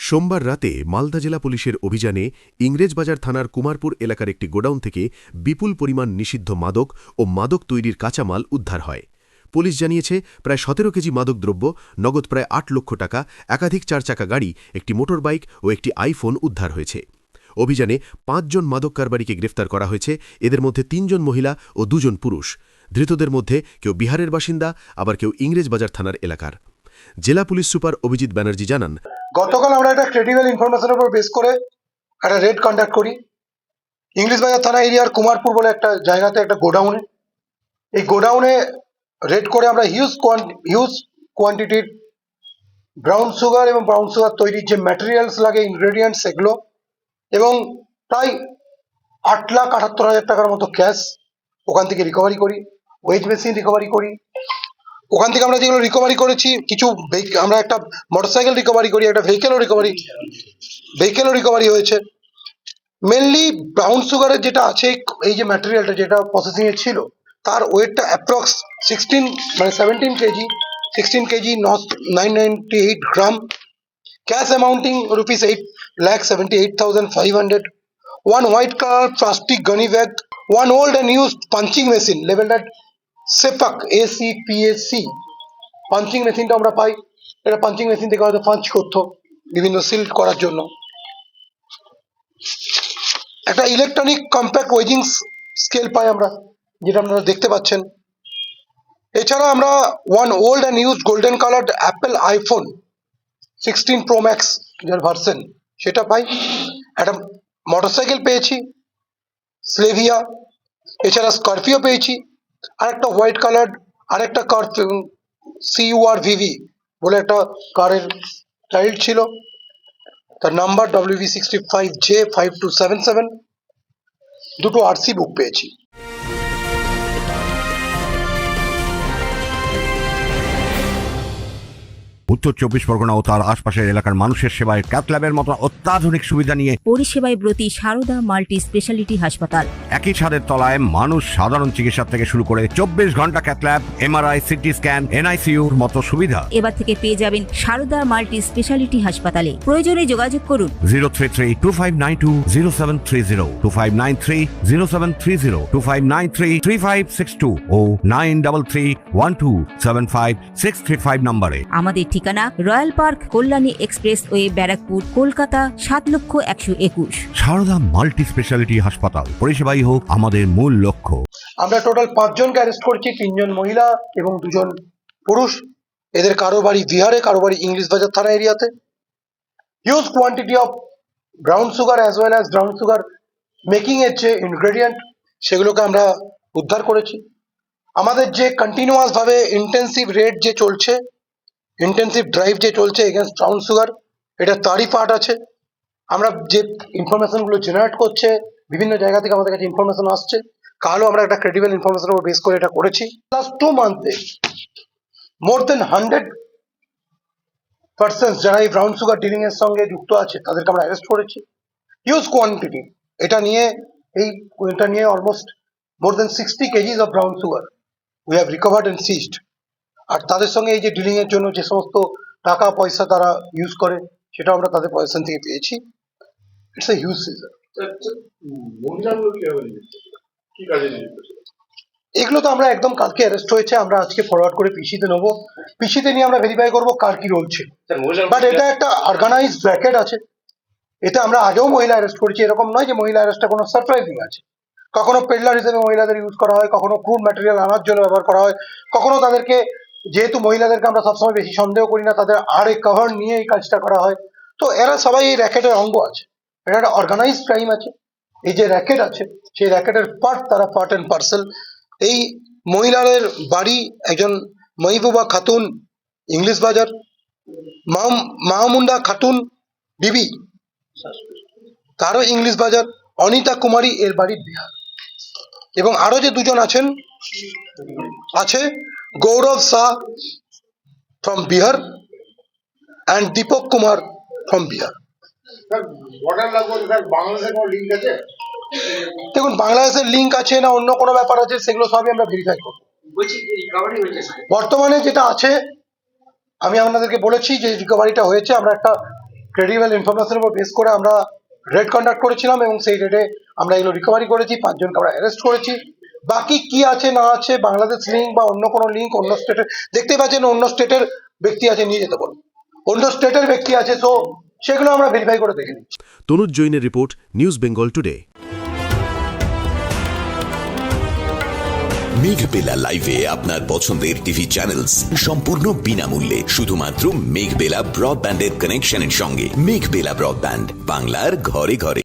সোমবার রাতে মালদা জেলা পুলিশের অভিযানে ইংরেজবাজার থানার কুমারপুর এলাকার একটি গোডাউন থেকে বিপুল পরিমাণ নিষিদ্ধ মাদক ও মাদক তৈরির কাঁচামাল উদ্ধার হয়। পুলিশ জানিয়েছে, প্রায় ১৭ কেজি মাদকদ্রব্য, নগদ প্রায় ৮ লক্ষ টাকা, একাধিক চারচাকা গাড়ি, একটি মোটর বাইক ও একটি আইফোন উদ্ধার হয়েছে। অভিযানে ৫ জন মাদক কারবারিকে গ্রেফতার করা হয়েছে। এদের মধ্যে ৩ জন মহিলা ও ২ জন পুরুষ। ধৃতদের মধ্যে কেউ বিহারের বাসিন্দা, আবার কেউ ইংরেজবাজার থানার এলাকার। জেলা পুলিশ সুপার অভিজিৎ ব্যানার্জি জানান, গতকাল আমরা একটা ক্রেডিবল ইনফরমেশনের উপর বেস করে একটা রেড কন্ডাক্ট করি ইংলিশবাজার থানা এরিয়ার কুমারপুর বলে একটা জায়গাতে, একটা গোডাউনে। এই গোডাউনে রেড করে আমরা হিউজ কোয়ান্টিটির ব্রাউন সুগার এবং ব্রাউন সুগার তৈরির যে ম্যাটেরিয়ালস লাগে, ইনগ্রেডিয়েন্টস, এগুলো, এবং প্রায় ৮,৭৮,০০০ টাকার মতো ক্যাশ ওখান থেকে রিকভারি করি। ওয়েজ মেশিন রিকভারি করি। ওখান থেকে আমরা যেগুলো রিকভারি করেছি, কিছু আমরা একটা মোটরসাইকেল রিকভারি করি, একটা ভেহিকেলও রিকভারি হয়েছে। মেনলি ব্রাউন সুগারের যেটা আছে, এই যে ম্যাটেরিয়ালটা যেটা প্রসেসিং এ ছিল, তার ওয়েটটা approx 17 KG, 998 gram, cash amounting ₹8,78,500, one white color plastic gunny bag, one old and used punching machine labeled at sepak ACPAC punching মেশিনটা আমরা পাই। এটা পাঞ্চিং মেশিন থেকে হয়তো পাঞ্চ করতো বিভিন্ন সিল করার জন্য। একটা ইলেকট্রনিক কম্প্যাক্ট ওয়েজিং স্কেল পাই আমরা, যেটা আপনারা দেখতে পাচ্ছেন। এছাড়া আমরা one old and used golden coloured Apple iPhone 16 Pro Max যার ভার্সন, সেটা পাই। একটা মোটরসাইকেল পেয়েছি স্লেভিয়া, এছাড়া স্করপিও পেয়েছি, আর একটা হোয়াইট কালার, আরেকটা কার CURVV বলে একটা কারের চাইল্ড ছিল, তার নাম্বার WV65J5277, দুটো RC বুক পেয়েছি। উত্তর ২৪ পরগনা ও তার আশপাশের এলাকার মানুষের সেবায় ক্যাথল্যাবের মতো অত্যাধুনিক সুবিধা নিয়ে পরিষেবায় ব্রতী সারদা মাল্টি স্পেশালিটি হাসপাতাল। একই ছাদের তলায় মানুষ সাধারণ চিকিৎসা থেকে শুরু করে ২৪ ঘন্টা ক্যাথল্যাব, MRI, CT স্ক্যান, NICUর মতো সুবিধা এবার থেকে পেয়ে যাবেন সারদা মাল্টি স্পেশালিটি হাসপাতালে। প্রয়োজনে যোগাযোগ করুন 033-2592-0730, 2593-0730, 2593-3562 ও 9331275635 নম্বরে। আমাদের ঠিকানা Royal Park, Kalyani expressway, Barrackpore, Kolkata ৭,১২১। সারদা মাল্টি স্পেশালিটি হাসপাতাল, পরিষেবাই হোক আমাদের মূল লক্ষ্য। আমরা টোটাল 5 জনকে অ্যারেস্ট করেছি, 3 জন মহিলা এবং 2 জন পুরুষ। এদের কারো বাড়ি বিহারে, কারো বাড়ি ইংলিশবাজার থানা এরিয়াতে। Huge quantity of brown sugar as well as brown sugar making এর যে ইনগ্রেডিয়েন্ট, সেগুলোকে আমরা উদ্ধার করেছি। আমাদের যে কন্টিনিউয়াস ভাবে ইন্টেন্সিভ রেড যে চলছে, ইন্টেন্সিভ ড্রাইভ যে চলছে এগেনস্ট ব্রাউন সুগার, এটা তারই পার্ট আছে। আমরা যে ইনফরমেশনগুলো জেনারেট করছে, বিভিন্ন জায়গা থেকে আমাদের কাছে ইনফরমেশন আসছে। কালও আমরা একটা ক্রেডিবল ইনফরমেশনের উপর বেস করে এটা করেছি। লাস্ট 2 মান্থে মোর দেন 100 পার্সনস যারা এই ব্রাউন সুগার ডিলিং এর সঙ্গে যুক্ত আছে, তাদেরকে আমরা অ্যারেস্ট করেছি। হিউজ কোয়ান্টিটি, এটা নিয়ে almost more than 60 kgs of brown sugar we have recovered and seized. আর তাদের সঙ্গে এই যে ডিলিং এর জন্য যে সমস্ত টাকা পয়সা তারা ইউজ করে, সেটা আমরা তাদের পয়সা থেকে পেয়েছি। It's a huge season. এগুলো তো আমরা একদম কালকে অ্যারেস্ট হয়েছে, আমরা আজকে ফরওয়ার্ড করে পিসিতে নেবো। পিসিতে নিয়ে আমরা ভেরিফাই করবো কার কি রোল ছিল। বাট এটা একটা অর্গানাইজড র্যাকেট আছে। এতে আমরা আগেও মহিলা অ্যারেস্ট করেছি। এরকম নয় যে মহিলা অ্যারেস্টটা কোনো সারপ্রাইজিং আছে। কখনো পেডলার হিসেবে মহিলাদের ইউজ করা হয়, কখনো ক্রুড ম্যাটেরিয়াল আনার জন্য ব্যবহার করা হয়, কখনো তাদেরকে, যেহেতু মহিলাদেরকে আমরা সবসময় বেশি সন্দেহ করি না, তাদের আড়ে কভার নিয়ে এই কাজটা করা হয়। তো এরা সবাই এই র্যাকেটের অঙ্গ আছে। এটা একটা অর্গানাইজড ক্রাইম আছে। এই যে র্যাকেট আছে, সেই র্যাকেটের তারা পার্ট অ্যান্ড পার্সেল। এই মহিলাদের বাড়ি, একজন মহিবুবা খাতুন ইংলিশ বাজার, মাহমুদা খাতুন বিবি, তারও ইংলিশ বাজার, অনিতা কুমারী এর বাড়ি বিহার, এবং আরো যে 2 জন আছে Gaurav Shah from Bihar and Deepak Kumar from Bihar. দেখুন, বাংলাদেশের লিঙ্ক আছে না অন্য কোনো ব্যাপার আছে, সেগুলো সবই আমরা ভেরিফাই করব। বর্তমানে যেটা আছে, আমি আপনাদেরকে বলেছি যে রিকভারিটা হয়েছে। আমরা একটা ক্রেডিবল ইনফরমেশনের উপর বেস করে আমরা রেড কন্ডাক্ট করেছিলাম এবং সেই রেডে আমরা এগুলো রিকভারি করেছি, 5 জনকে আমরা অ্যারেস্ট করেছি। বাকি কি আছে না আছে, বাংলাদেশ লিঙ্ক বা অন্য কোনো লিঙ্ক অন্য স্টেটের, দেখতে পাচ্ছেন অন্য স্টেটের ব্যক্তি আছে, নিয়ে যেতে বলুন, অন্য স্টেটের ব্যক্তি আছে, তো সেগুলো আমরা ভেরিফাই করে দেখে নিচ্ছি। তনুজ জৈনের report, news Bengal today. Meghbela লাইভে আপনার পছন্দের টিভি চ্যানেলস সম্পূর্ণ বিনামূল্যে শুধুমাত্র মেঘবেলা ব্রডব্যান্ডের কানেকশনের সঙ্গে। মেঘবেলা ব্রডব্যান্ড, বাংলার ঘরে ঘরে।